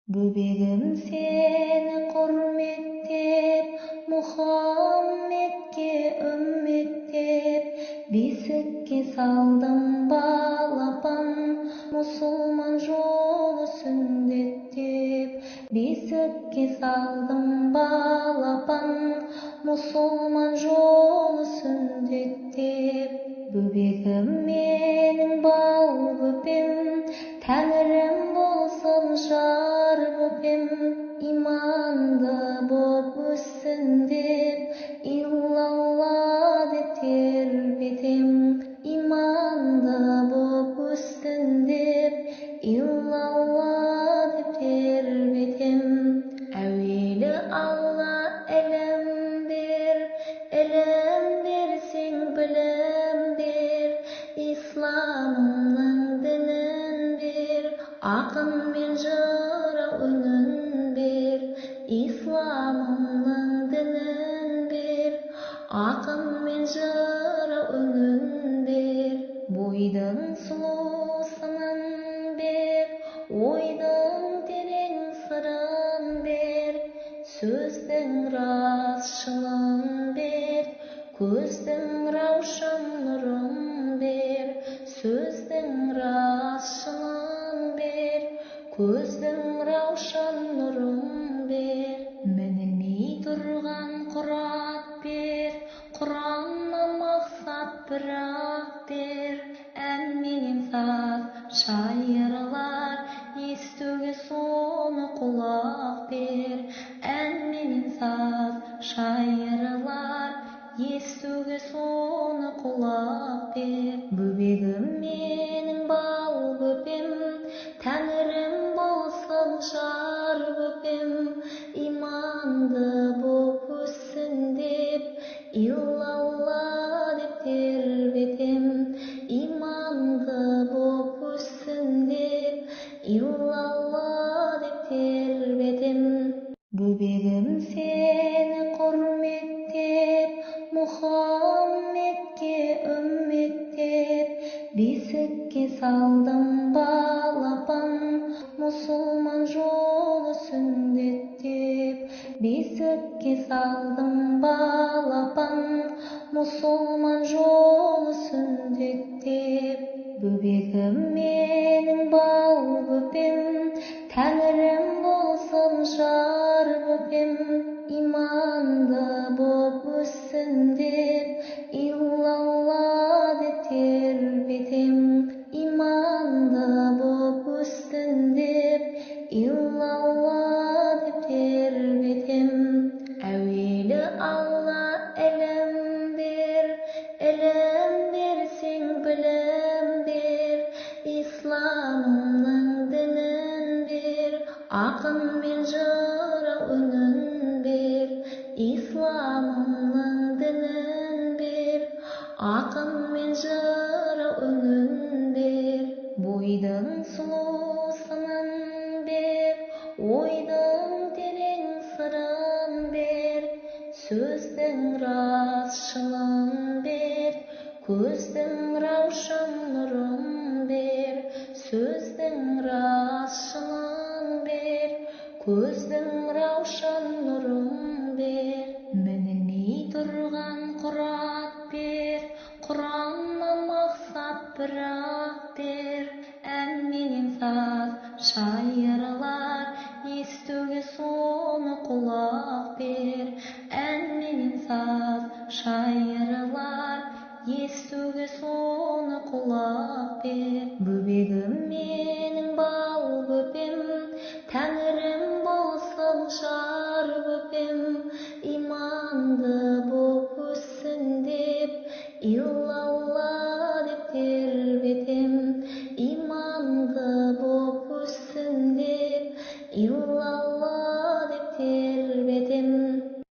Бөбегім сені құрметтеп, Мұхаммедке үмметтеп, бесікке салдым балапан, мұсылман жолы сүндеттеп. Бесікке салдым балапан, мұсылман жолы сүндеттеп. Бөбегім менің бал бөпем, Тәңірім болсын жар бөпем, иманды боп өссін деп, иллалла деп тербетем. Иманды боп өссін деп, иллалла деп тербетем. Әуелі Алла ілім берсең білім бер, исламның дінін бер, ақын мен жырау үнін бер. Исламның дінін бер, ақын мен жырау үнін бер. Бойдың сұлусының бер, ойдың терең сырын бер, сөздің рас шынын бер, көздің раушан нұрын бер. Сөздің рас шынын бер, көздің раушан нұрын бер. Мінілмей тұрған құрат бер, Құраннан мақсат бірақ бер. Ән менен саз шайырлар, естуге соны құлақ бер. Ән менен саз шайырлар, естуге соны құлақ бер. Бөбегім менің бал бөпем, Тәңірім болсын жар бөпем, иманды боп өссін деп, иллалла деп тербетем. Иманды боп өссін деп, иллалла деп тербетем. Бөбегім сені құрметтеп, Мұхаммедке үмметтеп, бесікке салдым балапан, мұсылман жолы сүндеттеп. Бесікке салдым балапан, мұсылман жолы сүндеттеп. Бөбегім менің бал бөпем, Тәңірім болсын жар бөпем, иманды боп өссін деп, иллалла деп тербетем. Иманды боп өссін деп, иллалла деп тербетем. Әуелі Алла ілім берсең білім бер, исламның дінін бер, ақын мен жырау үнін бер. Исламның дінін бер, ақын мен жырау үнін бер. Бойдың сұлусының бер, ойдың терең сырын бер, сөздің рас шынын бер, көздің раушан нұрын бер. Сөздің рас шынын бер, көздің раушан нұрын бер. Мінілмей тұрған құрат бер, Құраннан мақсат бірақ бер. Ән менен саз шайырлар, естуге соны құлақ бер. Ән менен саз шайырлар, естуге соны құлақ бер.